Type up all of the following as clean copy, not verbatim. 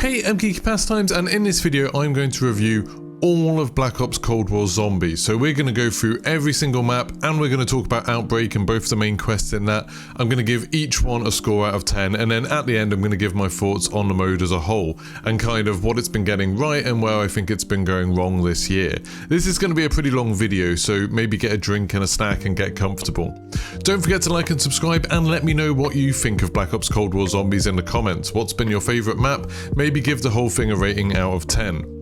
Hey, I'm Geeky Pastimes, and in this video I'm going to review all of Black Ops Cold War Zombies. So we're going to go through every single map, and we're going to talk about Outbreak and both the main quests in that. I'm going to give each one a score out of 10, and then at the end I'm going to give my thoughts on the mode as a whole, and kind of what it's been getting right and where I think it's been going wrong this year. This is going to be a pretty long video, so maybe get a drink and a snack and get comfortable. Don't forget to like and subscribe, and let me know what you think of Black Ops Cold War Zombies in the comments. What's been your favourite map? Maybe give the whole thing a rating out of 10.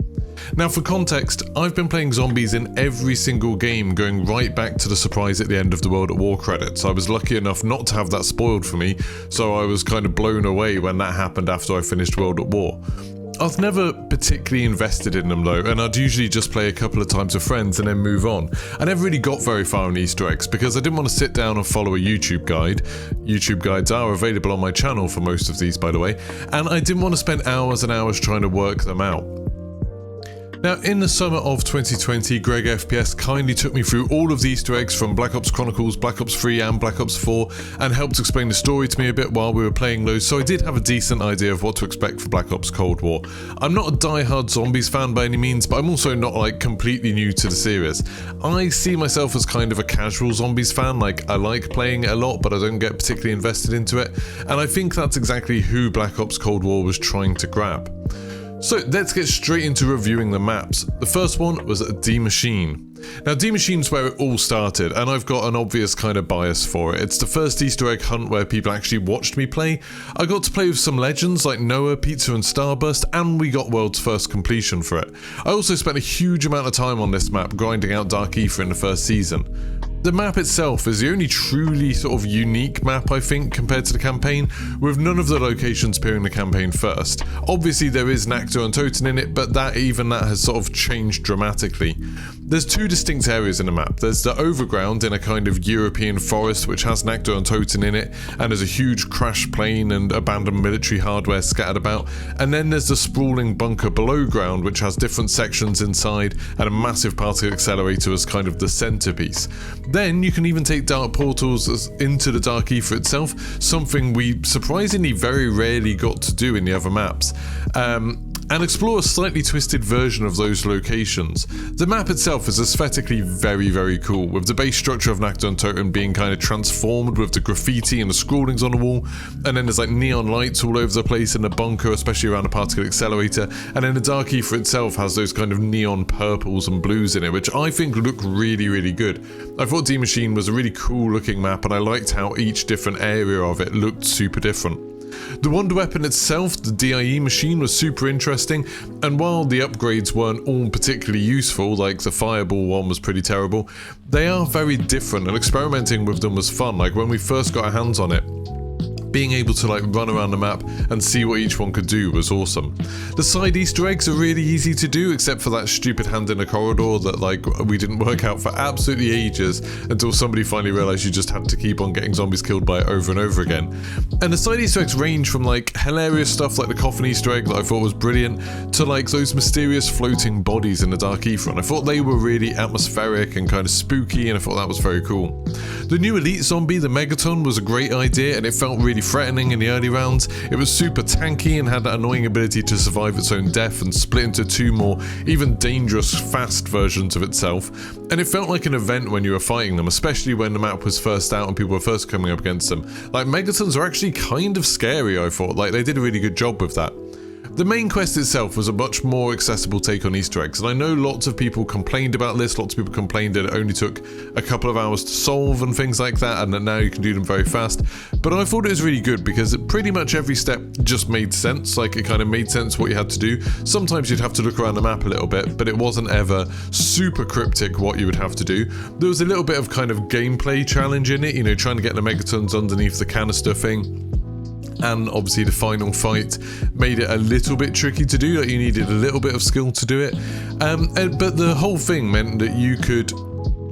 Now for context, I've been playing zombies in every single game, going right back to the surprise at the end of the World at War credits. I was lucky enough not to have that spoiled for me, so I was kind of blown away when that happened after I finished World at War. I've never particularly invested in them though, and I'd usually just play a couple of times with friends and then move on. I never really got very far on Easter eggs because I didn't want to sit down and follow a YouTube guide. YouTube guides are available on my channel for most of these, by the way, and I didn't want to spend hours and hours trying to work them out. Now, in the summer of 2020, Greg FPS kindly took me through all of the Easter eggs from Black Ops Chronicles, Black Ops 3 and Black Ops 4 and helped explain the story to me a bit while we were playing those, so I did have a decent idea of what to expect for Black Ops Cold War. I'm not a die-hard Zombies fan by any means, but I'm also not like completely new to the series. I see myself as kind of a casual Zombies fan, like I like playing it a lot but I don't get particularly invested into it, and I think that's exactly who Black Ops Cold War was trying to grab. So let's get straight into reviewing the maps. The first one was D Machine. Now D Machine's where it all started, and I've got an obvious kind of bias for it. It's the first Easter egg hunt where people actually watched me play. I got to play with some legends like Noah, Pizza and Starburst, and we got world's first completion for it. I also spent a huge amount of time on this map grinding out Dark Ether in the first season. The map itself is the only truly sort of unique map, I think, compared to the campaign, with none of the locations appearing in the campaign first. Obviously there is Nactor and Totem in it, but even that has sort of changed dramatically. There's two distinct areas in the map. There's the overground in a kind of European forest which has Nactor and Totem in it, and there's a huge crash plane and abandoned military hardware scattered about, and then there's the sprawling bunker below ground which has different sections inside and a massive particle accelerator as kind of the centerpiece. Then you can even take dark portals into the Dark Ether itself, something we surprisingly very rarely got to do in the other maps, and explore a slightly twisted version of those locations. The map itself is aesthetically very cool, with the base structure of Nactor and Totem being kind of transformed with the graffiti and the scrawlings on the wall, and then there's like neon lights all over the place in the bunker, especially around the particle accelerator, and then the Dark Ether itself has those kind of neon purples and blues in it, which I think look really good. I thought D Machine was a really cool looking map, and I liked how each different area of it looked super different. The Wonder Weapon itself, the DIE machine, was super interesting, and while the upgrades weren't all particularly useful, like the Fireball one was pretty terrible, they are very different, and experimenting with them was fun. Like when we first got our hands on it, being able to like run around the map and see what each one could do was awesome. The side Easter eggs are really easy to do, except for that stupid hand in the corridor that like we didn't work out for absolutely ages until somebody finally realized you just had to keep on getting zombies killed by it over and over again. And the side Easter eggs range from like hilarious stuff like the coffin Easter egg that I thought was brilliant to like those mysterious floating bodies in the Dark Ether, and I thought they were really atmospheric and kind of spooky, and I thought that was very cool. The new elite zombie, the Megaton, was a great idea, and it felt really threatening in the early rounds. It was super tanky and had that annoying ability to survive its own death and split into two more, even dangerous, fast versions of itself. And it felt like an event when you were fighting them, especially when the map was first out and people were first coming up against them. Like, Megatons are actually kind of scary, I thought. Like, they did a really good job with that. The main quest itself was a much more accessible take on Easter eggs, and I know lots of people complained about this, lots of people complained that it only took a couple of hours to solve and things like that, and that now you can do them very fast, but I thought it was really good because pretty much every step just made sense. Like, it kind of made sense what you had to do. Sometimes you'd have to look around the map a little bit, but it wasn't ever super cryptic what you would have to do. There was a little bit of kind of gameplay challenge in it, you know, trying to get the Megatons underneath the canister thing. And obviously the final fight made it a little bit tricky to do, like you needed a little bit of skill to do it. But the whole thing meant that you could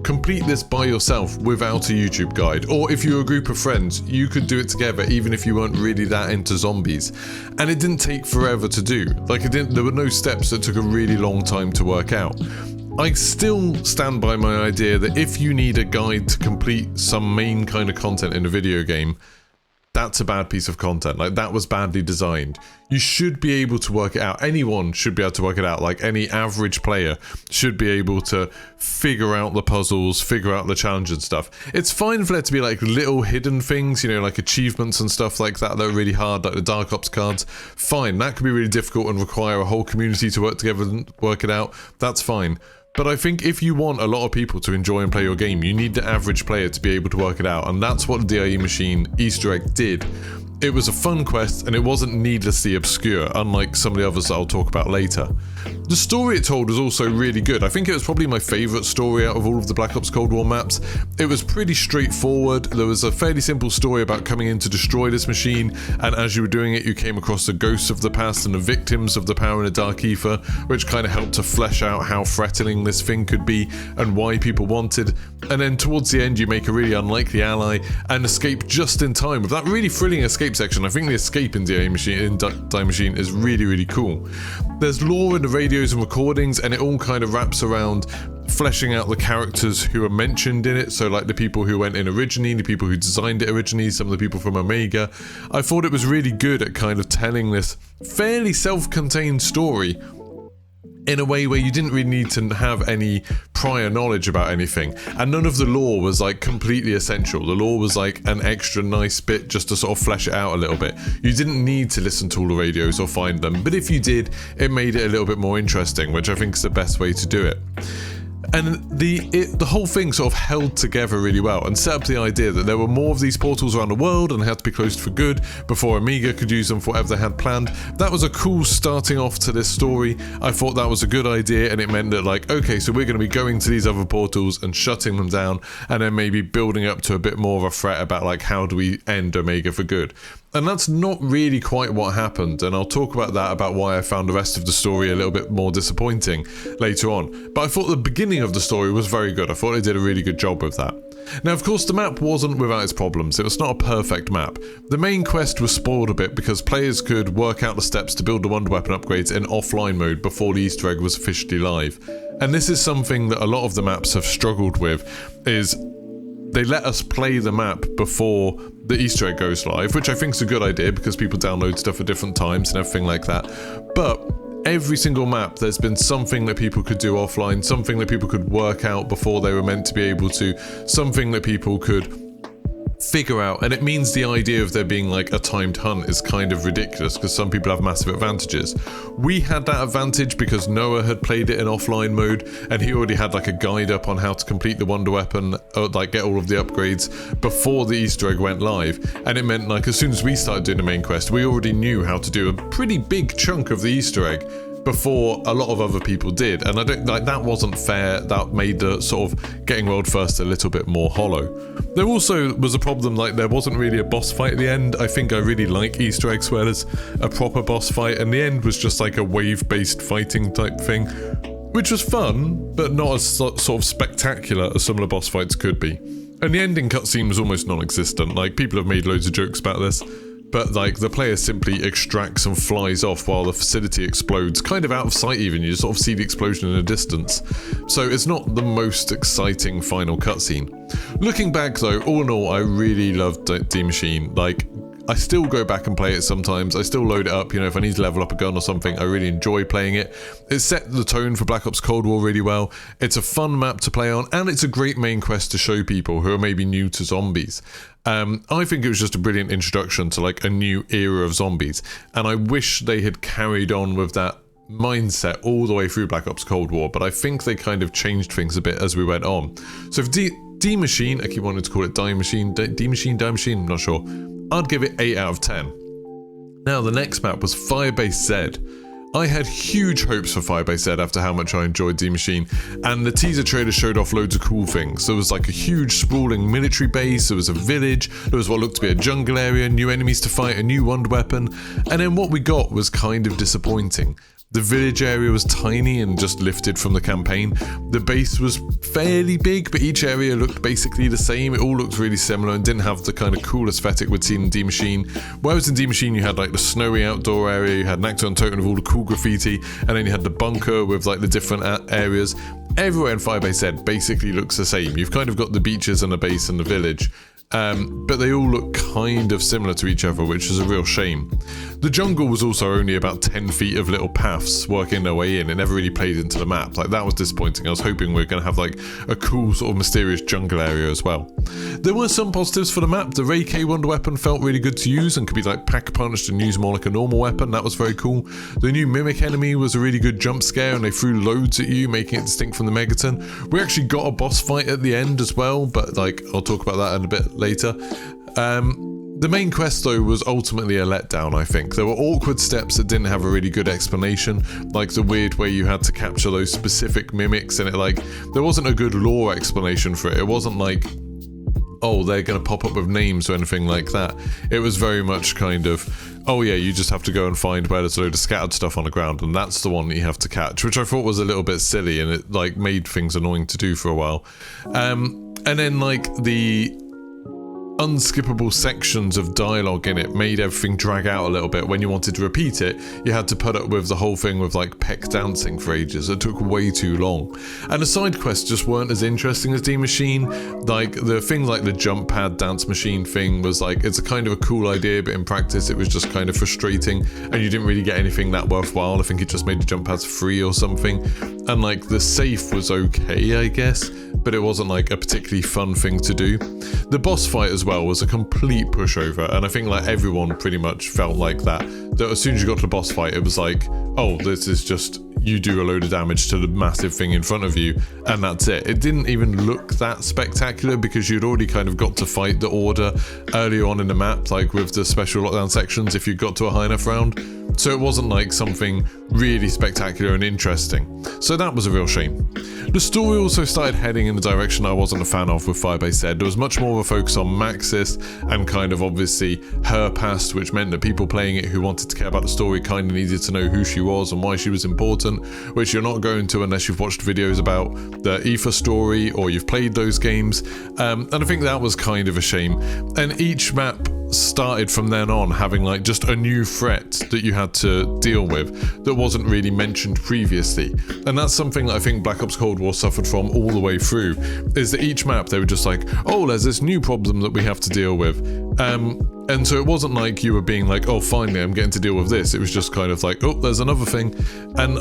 complete this by yourself without a YouTube guide, or if you were a group of friends, you could do it together even if you weren't really that into zombies. And it didn't take forever to do. Like there were no steps that took a really long time to work out. I still stand by my idea that if you need a guide to complete some main kind of content in a video game, that's a bad piece of content. Like, that was badly designed. You should be able to work it out. Anyone should be able to work it out. Like, any average player should be able to figure out the puzzles, figure out the challenge and stuff. It's fine for there to be like little hidden things, you know, like achievements and stuff like that are really hard, like the Dark Ops cards. Fine, that could be really difficult and require a whole community to work together and work it out. That's fine. But I think if you want a lot of people to enjoy and play your game, you need the average player to be able to work it out. And that's what the DIE machine Easter egg did. It was a fun quest, and it wasn't needlessly obscure, unlike some of the others that I'll talk about later. The story it told was also really good. I think it was probably my favourite story out of all of the Black Ops Cold War maps. It was pretty straightforward. There was a fairly simple story about coming in to destroy this machine, and as you were doing it, you came across the ghosts of the past and the victims of the power in the Dark Ether, which kind of helped to flesh out how threatening this thing could be and why people wanted. And then towards the end, you make a really unlikely ally and escape just in time with that really thrilling escape section. I think the escape in DIE machine is really, really cool. There's lore in the radios and recordings, and it all kind of wraps around fleshing out the characters who are mentioned in it. So like the people who went in originally, the people who designed it originally, some of the people from Omega. I thought it was really good at kind of telling this fairly self-contained story in a way where you didn't really need to have any prior knowledge about anything, and none of the lore was like completely essential. The lore was like an extra nice bit just to sort of flesh it out a little bit. You didn't need to listen to all the radios or find them, but if you did, it made it a little bit more interesting, which I think is the best way to do it. And the whole thing sort of held together really well and set up the idea that there were more of these portals around the world and they had to be closed for good before Omega could use them for whatever they had planned. That was a cool starting off to this story. I thought that was a good idea, and it meant that like, okay, so we're going to be going to these other portals and shutting them down, and then maybe building up to a bit more of a threat about like, how do we end Omega for good? And that's not really quite what happened, and I'll talk about that, about why I found the rest of the story a little bit more disappointing later on. But I thought the beginning of the story was very good. I thought they did a really good job with that. Now, of course, the map wasn't without its problems. It was not a perfect map. The main quest was spoiled a bit because players could work out the steps to build the wonder weapon upgrades in offline mode before the Easter egg was officially live. And this is something that a lot of the maps have struggled with, is they let us play the map before the Easter egg goes live, which I think is a good idea because people download stuff at different times and everything like that. But every single map, there's been something that people could do offline, something that people could work out before they were meant to be able to, something that people could figure out, and it means the idea of there being like a timed hunt is kind of ridiculous because some people have massive advantages. We had that advantage because Noah had played it in offline mode, and he already had like a guide up on how to complete the wonder weapon, or like get all of the upgrades before the Easter egg went live. And it meant like as soon as we started doing the main quest, we already knew how to do a pretty big chunk of the Easter egg before a lot of other people did, and I don't like that. Wasn't fair. That made the sort of getting world first a little bit more hollow. There also was a problem, like there wasn't really a boss fight at the end. I think I really like Easter eggs where there's a proper boss fight, and the end was just like a wave-based fighting type thing, which was fun, but not as sort of spectacular as some of the boss fights could be. And the ending cutscene was almost non-existent. Like, people have made loads of jokes about this, but like the player simply extracts and flies off while the facility explodes, kind of out of sight even. You just sort of see the explosion in the distance. So it's not the most exciting final cutscene. Looking back though, all in all, I really loved DIE Machine. Like, I still go back and play it sometimes. I still load it up, you know, if I need to level up a gun or something. I really enjoy playing it. It set the tone for Black Ops Cold War really well. It's a fun map to play on, and it's a great main quest to show people who are maybe new to zombies. I think it was just a brilliant introduction to like a new era of zombies, and I wish they had carried on with that mindset all the way through Black Ops Cold War, but I think they kind of changed things a bit as we went on. So for DIE Machine, I keep wanting to call it DIE Machine, DIE Machine, I'm not sure. I'd give it 8 out of 10. Now the next map was Firebase Zed. I had huge hopes for Firebase Zed after how much I enjoyed DIE Machine, and the teaser trailer showed off loads of cool things. There was like a huge sprawling military base, there was a village, there was what looked to be a jungle area, new enemies to fight, a new wonder weapon, and then what we got was kind of disappointing. The village area was tiny and just lifted from the campaign. The base was fairly big, but each area looked basically the same. It all looked really similar and didn't have the kind of cool aesthetic we'd seen in DIE Machine. Whereas in DIE Machine you had like the snowy outdoor area, you had Nacton Totem with all the cool graffiti, and then you had the bunker with like the different areas. Everywhere in Firebase Zed basically looks the same. You've kind of got the beaches and the base and the village, but they all look kind of similar to each other, which is a real shame. The jungle was also only about 10 feet of little paths working their way in. It never really played into the map. Like, that was disappointing. I was hoping we were going to have like a cool sort of mysterious jungle area as well. There were some positives for the map. The Ray K Wonder weapon felt really good to use and could be like pack-a-punched and used more like a normal weapon. That was very cool. The new mimic enemy was a really good jump scare, and they threw loads at you, making it distinct from the Megaton. We actually got a boss fight at the end as well, but like, I'll talk about that in a bit later. The main quest though was ultimately a letdown, I think. There were awkward steps that didn't have a really good explanation, like the weird way you had to capture those specific mimics, and it like, there wasn't a good lore explanation for it. It wasn't like, oh, they're going to pop up with names or anything like that. It was very much kind of, oh yeah, you just have to go and find where there's a load of scattered stuff on the ground, and that's the one that you have to catch, which I thought was a little bit silly, and it like made things annoying to do for a while. And then like the unskippable sections of dialogue in it made everything drag out a little bit. When you wanted to repeat it, you had to put up with the whole thing with like Peck dancing for ages. It took way too long. And the side quests just weren't as interesting as D Machine. Like the thing like the jump pad dance machine thing was like, it's a kind of a cool idea, but in practice it was just kind of frustrating, and you didn't really get anything that worthwhile. I think it just made the jump pads free or something. And like the safe was okay, I guess, but it wasn't like a particularly fun thing to do. The boss fight as well was a complete pushover, and I think like everyone pretty much felt like that as soon as you got to the boss fight, it was like, oh, this is just, you do a load of damage to the massive thing in front of you, and that's it. It didn't even look that spectacular because you'd already kind of got to fight the Order earlier on in the map, like with the special lockdown sections if you got to a high enough round. So it wasn't like something really spectacular and interesting. So that was a real shame. The story also started heading in the direction I wasn't a fan of with Firebase Zed. There was much more of a focus on Maxis and kind of obviously her past, which meant that people playing it who wanted to care about the story kind of needed to know who she was and why she was important, which you're not going to unless you've watched videos about the Aoife story or you've played those games. And I think that was kind of a shame. And each map started from then on having like just a new threat that you had to deal with that wasn't really mentioned previously, and that's something that I think Black Ops Cold War suffered from all the way through, is that each map they were just like, oh, there's this new problem that we have to deal with, and so it wasn't like you were being like, oh, finally I'm getting to deal with this. It was just kind of like, oh, there's another thing. And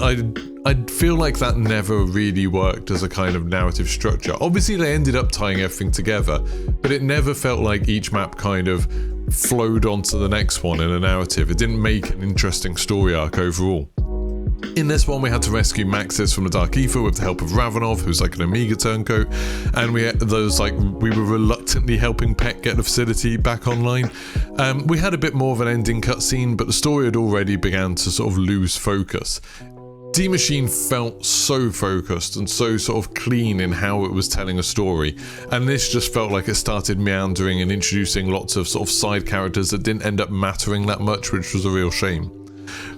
I feel like that never really worked as a kind of narrative structure. Obviously they ended up tying everything together, but it never felt like each map kind of flowed onto the next one in a narrative. It didn't make an interesting story arc overall. In this one, we had to rescue Maxis from the Dark Aether with the help of Ravenov, who's like an Amiga turncoat, and we were reluctantly helping Peck get the facility back online. We had a bit more of an ending cutscene, but the story had already began to sort of lose focus. D Machine felt so focused and so sort of clean in how it was telling a story, and this just felt like it started meandering and introducing lots of sort of side characters that didn't end up mattering that much, which was a real shame.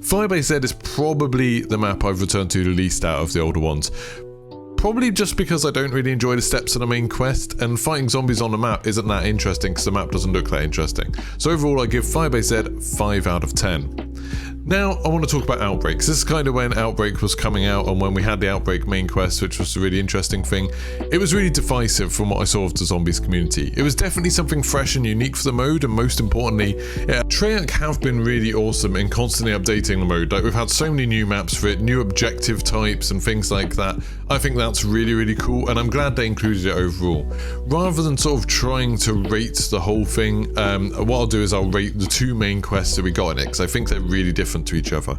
Firebase Zed is probably the map I've returned to the least out of the older ones. Probably just because I don't really enjoy the steps in the main quest, and fighting zombies on the map isn't that interesting because the map doesn't look that interesting. So overall I give Firebase Zed 5 out of 10. Now I want to talk about Outbreak. This is kind of when Outbreak was coming out and when we had the Outbreak main quest, which was a really interesting thing. It was really divisive from what I saw of the zombies community. It was definitely something fresh and unique for the mode, and most importantly, Treyarch have been really awesome in constantly updating the mode. Like, we've had so many new maps for it, new objective types and things like that. I think that's really, really cool, and I'm glad they included it overall. Rather than sort of trying to rate the whole thing, what I'll do is I'll rate the 2 main quests that we got in it, because I think they're really different to each other.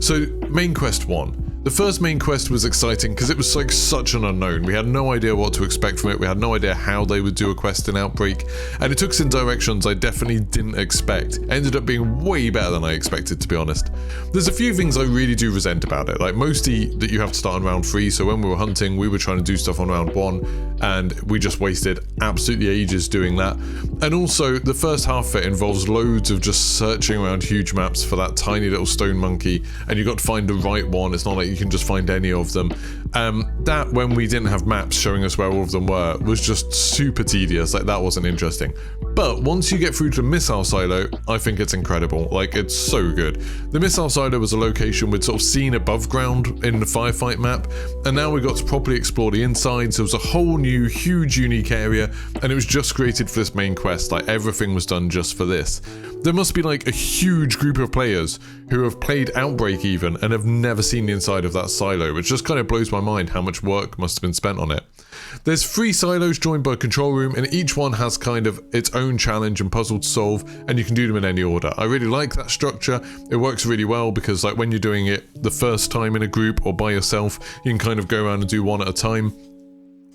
So, main quest 1. The first main quest was exciting because it was like such an unknown. We had no idea what to expect from it. We had no idea how they would do a quest in Outbreak, and it took us in directions I definitely didn't expect. It ended up being way better than I expected, to be honest. There's a few things I really do resent about it, like mostly that you have to start on round 3, so when we were hunting we were trying to do stuff on round 1 and we just wasted absolutely ages doing that. And also the first half of it involves loads of just searching around huge maps for that tiny little stone monkey, and you got to find the right one. It's not like you can just find any of them. That, when we didn't have maps showing us where all of them were, was just super tedious. Like, that wasn't interesting. But once you get through to the missile silo, I think it's incredible. Like, it's so good. The missile silo was a location we'd sort of seen above ground in the firefight map, and now we got to properly explore the insides. There was a whole new, huge, unique area, and it was just created for this main quest. Like, everything was done just for this. There must be like a huge group of players who have played Outbreak even and have never seen the inside of that silo, which just kind of blows my mind how much work must have been spent on it. There's 3 silos joined by a control room, and each one has kind of its own challenge and puzzle to solve, and you can do them in any order. I really like that structure. It works really well because like when you're doing it the first time in a group or by yourself, you can kind of go around and do one at a time.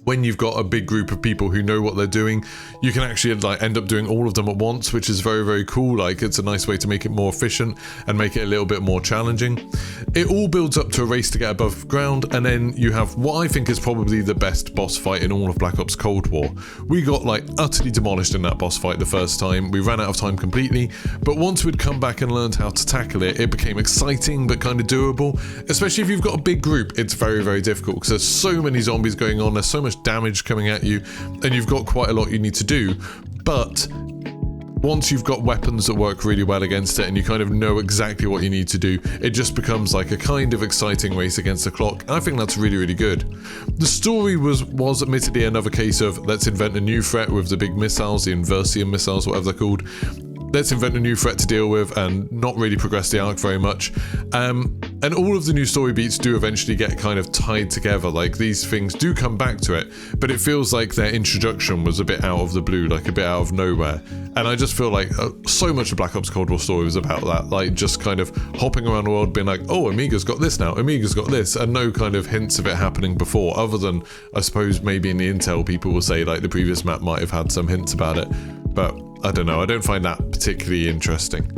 When you've got a big group of people who know what they're doing, you can actually like end up doing all of them at once, which is very, very cool. Like, it's a nice way to make it more efficient and make it a little bit more challenging. It all builds up to a race to get above ground, and then you have what I think is probably the best boss fight in all of Black Ops Cold War. We got like utterly demolished in that boss fight the first time. We ran out of time completely, but once we'd come back and learned how to tackle it, it became exciting but kind of doable. Especially if you've got a big group, it's very, very difficult because there's so many zombies going on, there's so much damage coming at you, and you've got quite a lot you need to do. But once you've got weapons that work really well against it and you kind of know exactly what you need to do, it just becomes like a kind of exciting race against the clock. I think that's really, really good. The story was admittedly another case of let's invent a new threat with the big missiles, the Inversium missiles, whatever they're called. Let's invent a new threat to deal with and not really progress the arc very much. And all of the new story beats do eventually get kind of tied together. Like, these things do come back to it, but it feels like their introduction was a bit out of the blue, like a bit out of nowhere. And I just feel like so much of Black Ops Cold War story was about that, like just kind of hopping around the world being like, oh, Amiga's got this now, Amiga's got this, and no kind of hints of it happening before, other than I suppose maybe in the intel people will say like the previous map might have had some hints about it, but I don't know, I don't find that particularly interesting.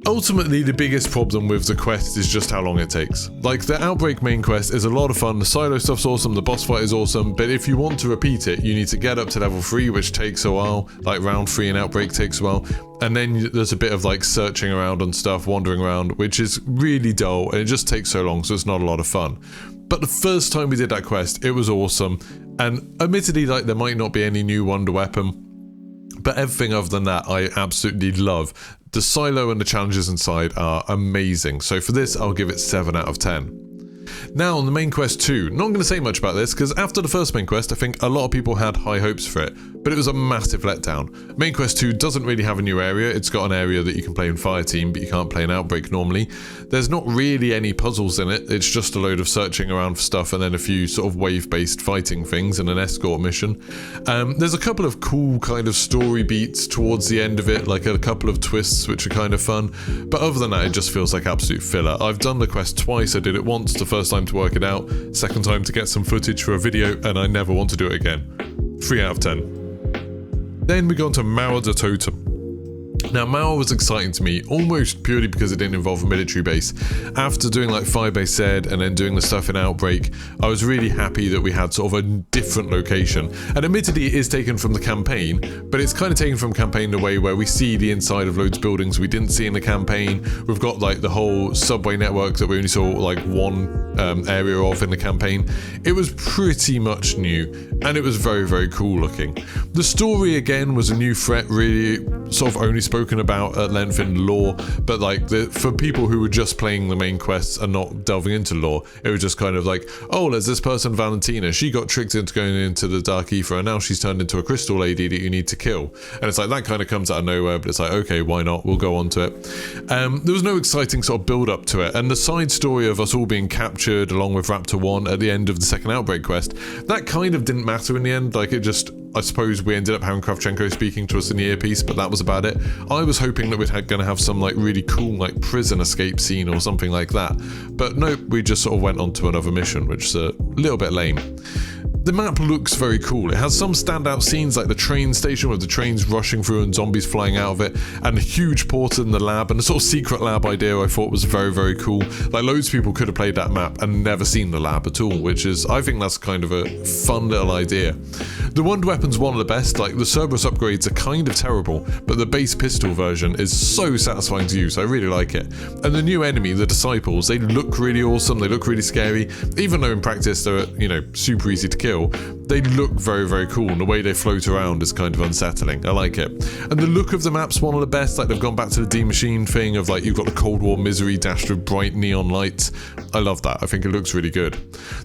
Ultimately, the biggest problem with the quest is just how long it takes. Like, the Outbreak main quest is a lot of fun, the silo stuff's awesome, the boss fight is awesome, but if you want to repeat it, you need to get up to level 3, which takes a while, like round 3 in Outbreak takes a while, and then there's a bit of like searching around and stuff, wandering around, which is really dull, and it just takes so long, so it's not a lot of fun. But the first time we did that quest, it was awesome, and admittedly, like, there might not be any new wonder weapon, but everything other than that I absolutely love. The silo and the challenges inside are amazing, so for this I'll give it 7 out of 10. Now on the main quest 2, not going to say much about this because after the first main quest I think a lot of people had high hopes for it, but it was a massive letdown. Main quest 2 doesn't really have a new area, it's got an area that you can play in Fireteam but you can't play in Outbreak normally. There's not really any puzzles in it, it's just a load of searching around for stuff and then a few sort of wave-based fighting things and an escort mission. There's a couple of cool kind of story beats towards the end of it, like a couple of twists which are kind of fun, but other than that it just feels like absolute filler. I've done the quest twice, I did it once the first time to work it out, second time to get some footage for a video, and I never want to do it again. 3 out of 10. Then we go on to Mauer the Totem. Now, Mauer was exciting to me, almost purely because it didn't involve a military base. After doing like Firebase Zed and then doing the stuff in Outbreak, I was really happy that we had sort of a different location. And admittedly, it is taken from the campaign, but it's kind of taken from campaign in a way where we see the inside of loads of buildings we didn't see in the campaign. We've got like the whole subway network that we only saw like one area of in the campaign. It was pretty much new, and it was very, very cool looking. The story again was a new threat, really sort of only spoken about at length in lore, but like for people who were just playing the main quests and not delving into lore, it was just kind of like, oh, there's this person Valentina, she got tricked into going into the Dark Ether and now she's turned into a crystal lady that you need to kill, and it's like that kind of comes out of nowhere, but it's like, okay, why not, we'll go on to it. There was no exciting sort of build up to it, and the side story of us all being captured along with Raptor 1 at the end of the second Outbreak quest, that kind of didn't matter in the end. Like, it just, I suppose we ended up having Kravchenko speaking to us in the earpiece, but that was about it. I was hoping that we're going to have some like really cool like prison escape scene or something like that, but nope, we just sort of went on to another mission, which is a little bit lame. The map looks very cool. It has some standout scenes like the train station with the trains rushing through and zombies flying out of it, and a huge portal in the lab, and a sort of secret lab idea I thought was very, very cool. Like, loads of people could have played that map and never seen the lab at all, which is, I think that's kind of a fun little idea. The wonder weapon's one of the best. Like, the Cerberus upgrades are kind of terrible, but the base pistol version is so satisfying to use. I really like it. And the new enemy, the Disciples, they look really awesome, they look really scary, even though in practice they're, you know, super easy to kill. kill, they look very, very cool, and the way they float around is kind of unsettling. I like it. And the look of the map's one of the best. Like, they've gone back to the D Machine thing of like, you've got the Cold War misery dashed with bright neon lights. I love that. I think it looks really good.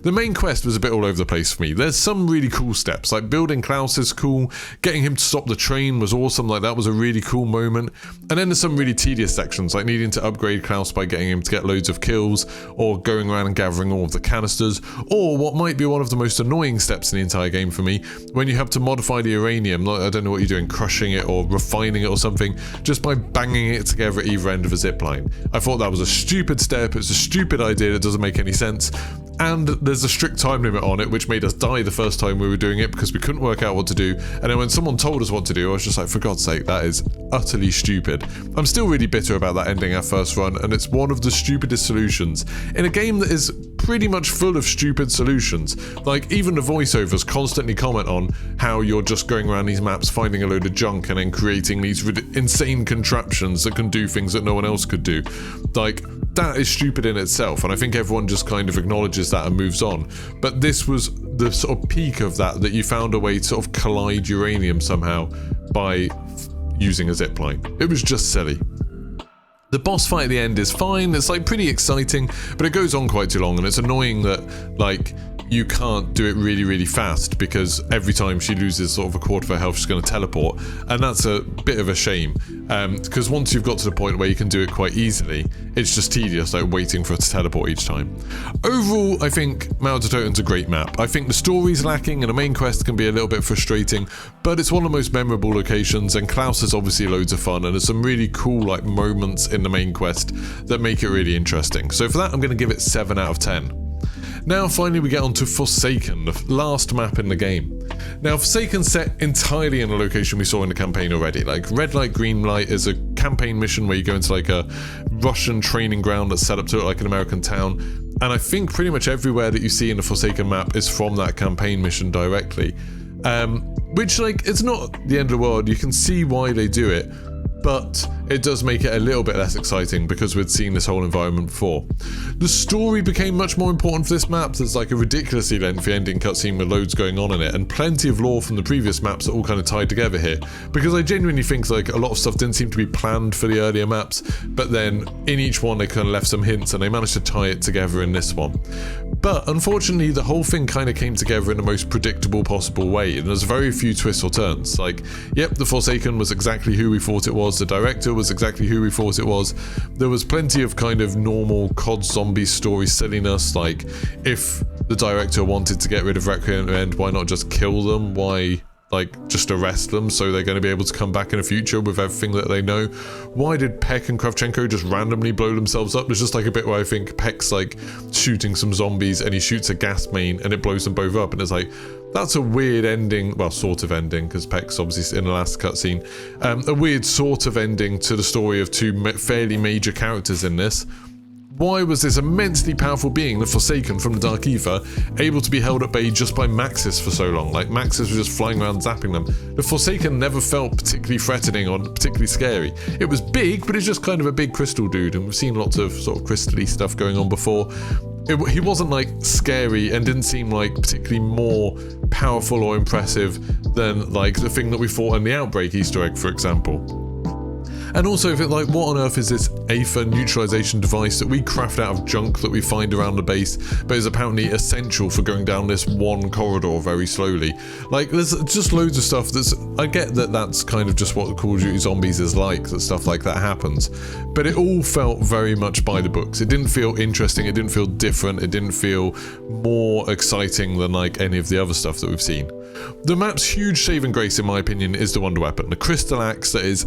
The main quest was a bit all over the place for me. There's some really cool steps, like building Klaus is cool, getting him to stop the train was awesome, like that was a really cool moment. And then there's some really tedious sections, like needing to upgrade Klaus by getting him to get loads of kills, or going around and gathering all of the canisters, or what might be one of the most annoying steps in the entire game for me, when you have to modify the uranium, like, I don't know what you're doing, crushing it or refining it or something, just by banging it together at either end of a zipline. I thought that was a stupid step, it's a stupid idea that doesn't make any sense, and there's a strict time limit on it, which made us die the first time we were doing it because we couldn't work out what to do. And then when someone told us what to do, I was just like, for God's sake, that is utterly stupid. I'm still really bitter about that ending our first run, and it's one of the stupidest solutions in a game that is pretty much full of stupid solutions. Like, even the voiceovers constantly comment on how you're just going around these maps finding a load of junk and then creating these insane contraptions that can do things that no one else could do. Like, that is stupid in itself, and I think everyone just kind of acknowledges that and moves on. But this was the sort of peak of that you found a way to sort of collide uranium somehow by using a zipline. It was just silly. The boss fight at the end is fine, it's like pretty exciting, but it goes on quite too long, and it's annoying that like you can't do it really, really fast, because every time she loses sort of a quarter of her health, she's going to teleport, and that's a bit of a shame, because once you've got to the point where you can do it quite easily, it's just tedious, like waiting for it to teleport each time. Overall, I think Totem's a great map. I think the story's lacking, and the main quest can be a little bit frustrating, but it's one of the most memorable locations, and Klaus is obviously loads of fun, and there's some really cool like moments in the main quest that make it really interesting. So for that, I'm going to give it 7 out of 10. Now finally we get on to Forsaken, the last map in the game. Now Forsaken's set entirely in a location we saw in the campaign already. Like, red light, green light is a campaign mission where you go into like a Russian training ground that's set up to look like an American town. And I think pretty much everywhere that you see in the Forsaken map is from that campaign mission directly. Which, like, it's not the end of the world, you can see why they do it, but it does make it a little bit less exciting because we'd seen this whole environment before. The story became much more important for this map. There's like a ridiculously lengthy ending cutscene with loads going on in it, and plenty of lore from the previous maps that all kind of tied together here, because I genuinely think like a lot of stuff didn't seem to be planned for the earlier maps, but then in each one they kind of left some hints and they managed to tie it together in this one. But unfortunately the whole thing kind of came together in the most predictable possible way, and there's very few twists or turns. Like, yep, the Forsaken was exactly who we thought it was, the director was exactly who we thought it was. There was plenty of kind of normal COD Zombies story silliness, like if the director wanted to get rid of Requiem at the end, why not just kill them? Why like just arrest them so they're going to be able to come back in the future with everything that they know? Why did Peck and Kravchenko just randomly blow themselves up? There's just like a bit where I think Peck's like shooting some zombies and he shoots a gas main and it blows them both up, and it's like, that's a weird ending, well, sort of ending, because Peck's obviously in the last cutscene. A weird sort of ending to the story of two fairly major characters in this. Why was this immensely powerful being, the Forsaken from the Dark Ether, able to be held at bay just by Maxis for so long? Like, Maxis was just flying around zapping them. The Forsaken never felt particularly threatening or particularly scary. It was big, but it's just kind of a big crystal dude, and we've seen lots of sort of crystally stuff going on before. He wasn't like scary and didn't seem like particularly more powerful or impressive than like the thing that we fought in the Outbreak Easter egg, for example. And also, if it, like, what on earth is this Aether neutralization device that we craft out of junk that we find around the base, but is apparently essential for going down this one corridor very slowly? Like, there's just loads of stuff that's, I get that that's kind of just what Call of Duty Zombies is like, that stuff like that happens, but it all felt very much by the books. It didn't feel interesting, it didn't feel different, it didn't feel more exciting than like any of the other stuff that we've seen. The map's huge saving grace, in my opinion, is the Wonder Weapon, the Crystal Axe that is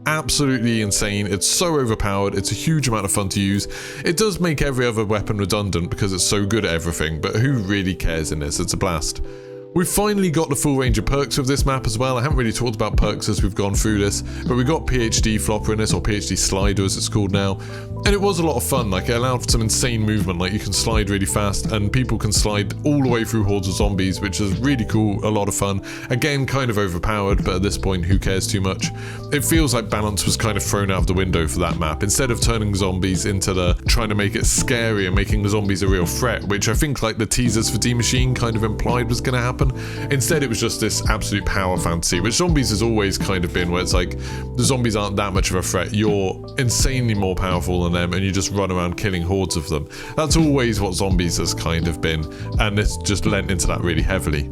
absolutely insane. It's so overpowered, it's a huge amount of fun to use. It does make every other weapon redundant because it's so good at everything, but who really cares in this? It's a blast. We've finally got the full range of perks with this map as well. I haven't really talked about perks as we've gone through this, but we got PhD Flopper in this, or PhD Slider as it's called now, and it was a lot of fun. Like, it allowed some insane movement, like you can slide really fast, and people can slide all the way through hordes of zombies, which is really cool, a lot of fun. Again, kind of overpowered, but at this point, who cares too much? It feels like balance was kind of thrown out of the window for that map. Instead of turning zombies into trying to make it scary and making the zombies a real threat, which I think like the teasers for D-Machine kind of implied was going to happen. Instead, it was just this absolute power fantasy, which zombies has always kind of been, where it's like the zombies aren't that much of a threat. You're insanely more powerful than them, and you just run around killing hordes of them. That's always what zombies has kind of been, and it's just lent into that really heavily.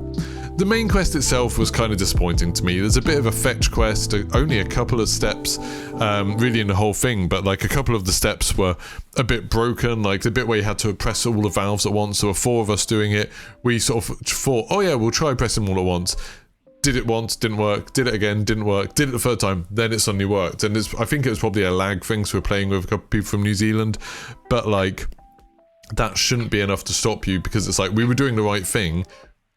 The main quest itself was kind of disappointing to me. There's a bit of a fetch quest, only a couple of steps really in the whole thing, but like a couple of the steps were a bit broken, like the bit where you had to press all the valves at once. There were 4 of us doing it. We sort of thought, oh yeah, we'll try pressing them all at once. Did it once, didn't work, did it again, didn't work, did it the 3rd time, then it suddenly worked. And I think it was probably a lag thing, so we're playing with a couple of people from New Zealand, but like that shouldn't be enough to stop you, because it's like we were doing the right thing,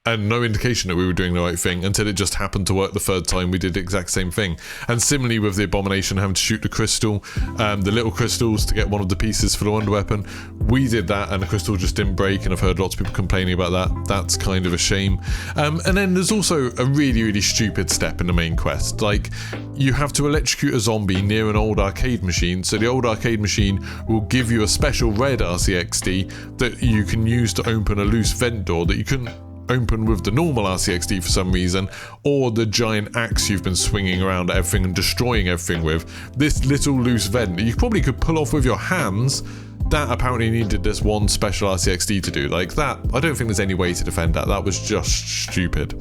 and no indication that we were doing the right thing until it just happened to work the 3rd time we did the exact same thing. And similarly with the Abomination having to shoot the crystal, the little crystals to get one of the pieces for the wonder weapon, we did that and the crystal just didn't break, and I've heard lots of people complaining about that. That's kind of a shame. And then there's also a really, really stupid step in the main quest. Like, you have to electrocute a zombie near an old arcade machine, so the old arcade machine will give you a special red RCXD that you can use to open a loose vent door that you couldn't open with the normal RCXD for some reason, or the giant axe you've been swinging around at everything and destroying everything with. This little loose vent that you probably could pull off with your hands, that apparently needed this one special RCXD to do. Like that, I don't think there's any way to defend that. That was just stupid.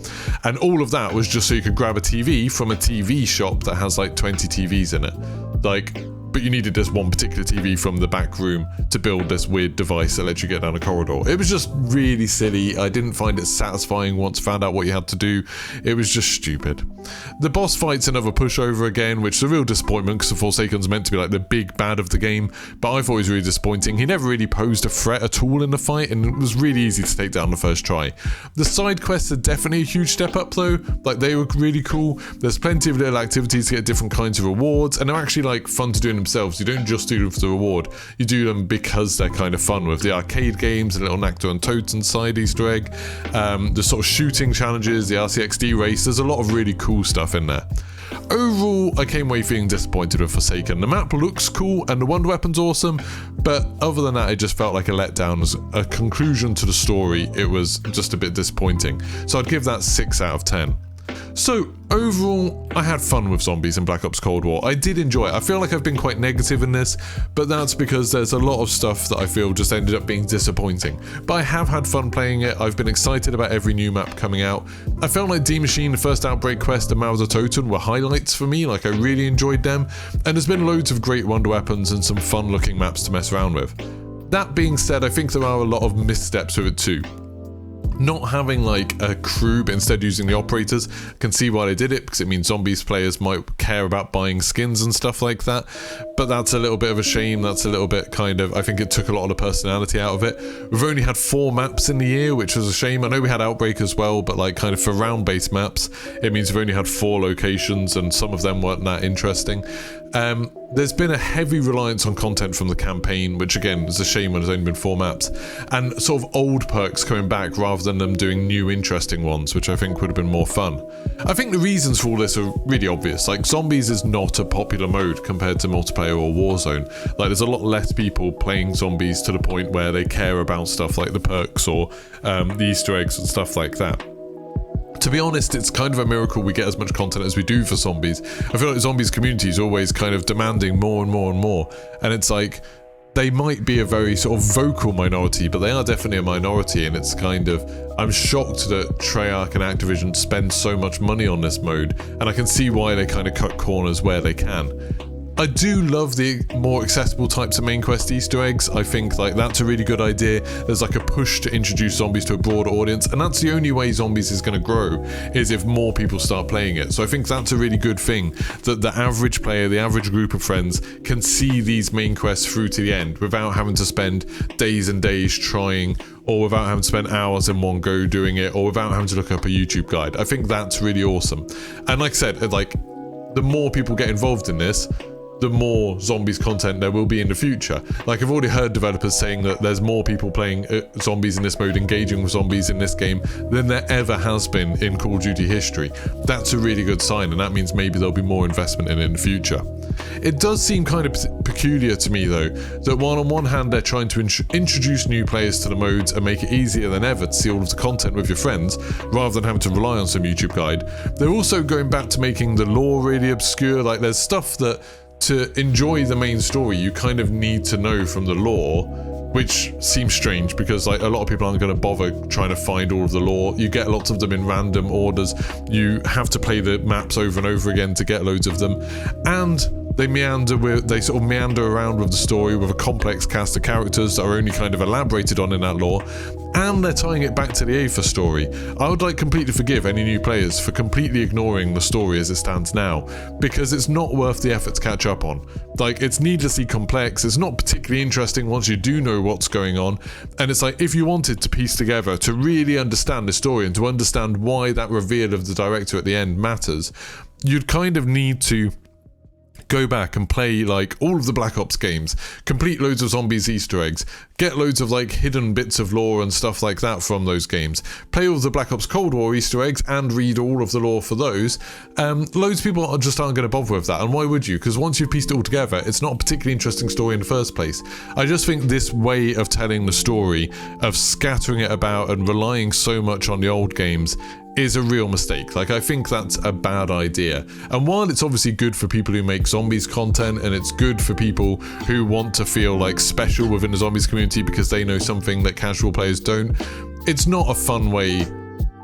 And all of that was just so you could grab a TV from a TV shop that has like 20 TVs in it. Like, but you needed this one particular TV from the back room to build this weird device that lets you get down a corridor. It was just really silly. I didn't find it satisfying once I found out what you had to do. It was just stupid. The boss fight's another pushover again, which is a real disappointment because the Forsaken's meant to be like the big bad of the game, but I thought he was really disappointing. He never really posed a threat at all in the fight, and it was really easy to take down the first try. The side quests are definitely a huge step up though. Like, they were really cool. There's plenty of little activities to get different kinds of rewards, and they're actually like fun to do in themselves. You don't just do them for the reward, you do them because they're kind of fun, with the arcade games, the little Nectar and Totem side Easter egg, the sort of shooting challenges, the RCXD race. There's a lot of really cool stuff in there. Overall, I came away feeling disappointed with Forsaken. The map looks cool and the wonder weapon's awesome, but other than that, it just felt like a letdown. As a conclusion to the story, it was just a bit disappointing. So I'd give that 6 out of 10. So overall, I had fun with zombies in Black Ops Cold War. I did enjoy it. I feel like I've been quite negative in this, but that's because there's a lot of stuff that I feel just ended up being disappointing. But I have had fun playing it. I've been excited about every new map coming out. I felt like D-Machine, the first Outbreak quest, and Mauser Totem were highlights for me. Like, I really enjoyed them. And there's been loads of great wonder weapons and some fun looking maps to mess around with. That being said, I think there are a lot of missteps with it too. Not having like a crew but instead using the operators, I can see why they did it, because it means zombies players might care about buying skins and stuff like that, but that's a little bit of a shame. That's a little bit kind of, I think it took a lot of the personality out of it. We've only had 4 maps in the year, which was a shame. I know we had Outbreak as well, but like kind of for round based maps, it means we've only had 4 locations and some of them weren't that interesting. There's been a heavy reliance on content from the campaign, which again is a shame when there's only been 4 maps, and sort of old perks coming back rather than them doing new interesting ones, which I think would have been more fun. I think the reasons for all this are really obvious. Like, zombies is not a popular mode compared to multiplayer or Warzone. Like, there's a lot less people playing zombies to the point where they care about stuff like the perks or the Easter eggs and stuff like that. To be honest, it's kind of a miracle we get as much content as we do for zombies. I feel like the zombies community is always kind of demanding more and more and more, and it's like, they might be a very sort of vocal minority, but they are definitely a minority, and it's kind of, I'm shocked that Treyarch and Activision spend so much money on this mode, and I can see why they kind of cut corners where they can. I do love the more accessible types of main quest Easter eggs. I think like that's a really good idea. There's like a push to introduce zombies to a broader audience, and that's the only way zombies is going to grow, is if more people start playing it. So I think that's a really good thing, that the average player, the average group of friends can see these main quests through to the end without having to spend days and days trying, or without having to spend hours in one go doing it, or without having to look up a YouTube guide. I think that's really awesome. And like I said, like the more people get involved in this, the more zombies content there will be in the future. Like I've already heard developers saying that there's more people playing zombies in this mode, engaging with zombies in this game than there ever has been in Call of Duty history. That's a really good sign, and that means maybe there'll be more investment in it in the future. It does seem kind of peculiar to me though, that while on one hand they're trying to introduce new players to the modes and make it easier than ever to see all of the content with your friends, rather than having to rely on some YouTube guide, they're also going back to making the lore really obscure. Like there's stuff that to enjoy the main story you kind of need to know from the lore, which seems strange because like a lot of people aren't going to bother trying to find all of the lore. You get lots of them in random orders, you have to play the maps over and over again to get loads of them, and they sort of meander around with the story with a complex cast of characters that are only kind of elaborated on in that lore, and they're tying it back to the Aether story. I would like completely forgive any new players for completely ignoring the story as it stands now, because it's not worth the effort to catch up on. Like, it's needlessly complex, it's not particularly interesting once you do know what's going on, and it's like, if you wanted to piece together to really understand the story and to understand why that reveal of the director at the end matters, you'd kind of need to go back and play like all of the Black Ops games, complete loads of zombies Easter eggs, get loads of like hidden bits of lore and stuff like that from those games, play all of the Black Ops Cold War Easter eggs and read all of the lore for those. Loads of people just aren't going to bother with that, and why would you? Because once you've pieced it all together, it's not a particularly interesting story in the first place. I just think this way of telling the story, of scattering it about and relying so much on the old games, is a real mistake. Like, I think that's a bad idea. And while it's obviously good for people who make zombies content, and it's good for people who want to feel like special within the zombies community because they know something that casual players don't, it's not a fun way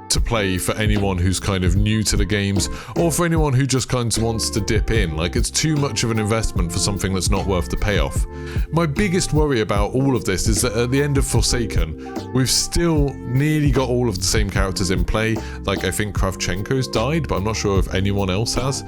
to play for anyone who's kind of new to the games, or for anyone who just kind of wants to dip in. Like, it's too much of an investment for something that's not worth the payoff. My biggest worry about all of this is that at the end of Forsaken, we've still nearly got all of the same characters in play. Like, I think Kravchenko's died, but I'm not sure if anyone else has.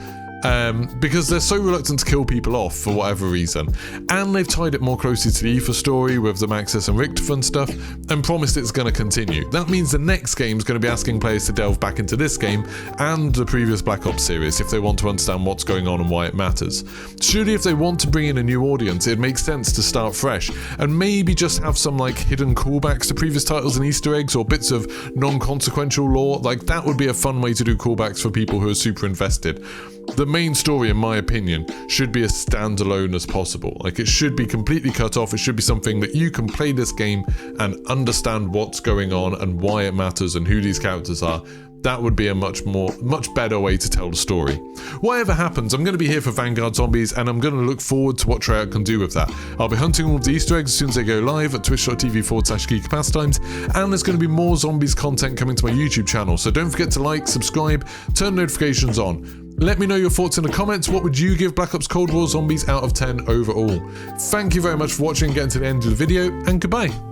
Because they're so reluctant to kill people off for whatever reason, and they've tied it more closely to the Aether story with the Maxis and Richtofen stuff, and promised it's going to continue. That means the next game is going to be asking players to delve back into this game and the previous Black Ops series if they want to understand what's going on and why it matters. Surely if they want to bring in a new audience, it makes sense to start fresh, and maybe just have some like hidden callbacks to previous titles and Easter eggs, or bits of non-consequential lore. Like, that would be a fun way to do callbacks for people who are super invested. The main story, in my opinion, should be as standalone as possible. Like, it should be completely cut off. It should be something that you can play this game and understand what's going on and why it matters and who these characters are. That would be a much better way to tell the story. Whatever happens, I'm going to be here for Vanguard Zombies, and I'm going to look forward to what Treyarch can do with that. I'll be hunting all of the Easter eggs as soon as they go live at twitch.tv/Geeky Pastimes, and there's going to be more Zombies content coming to my YouTube channel, so don't forget to like, subscribe, turn notifications on. Let me know your thoughts in the comments. What would you give Black Ops Cold War Zombies out of 10 overall? Thank you very much for watching and getting to the end of the video, and goodbye.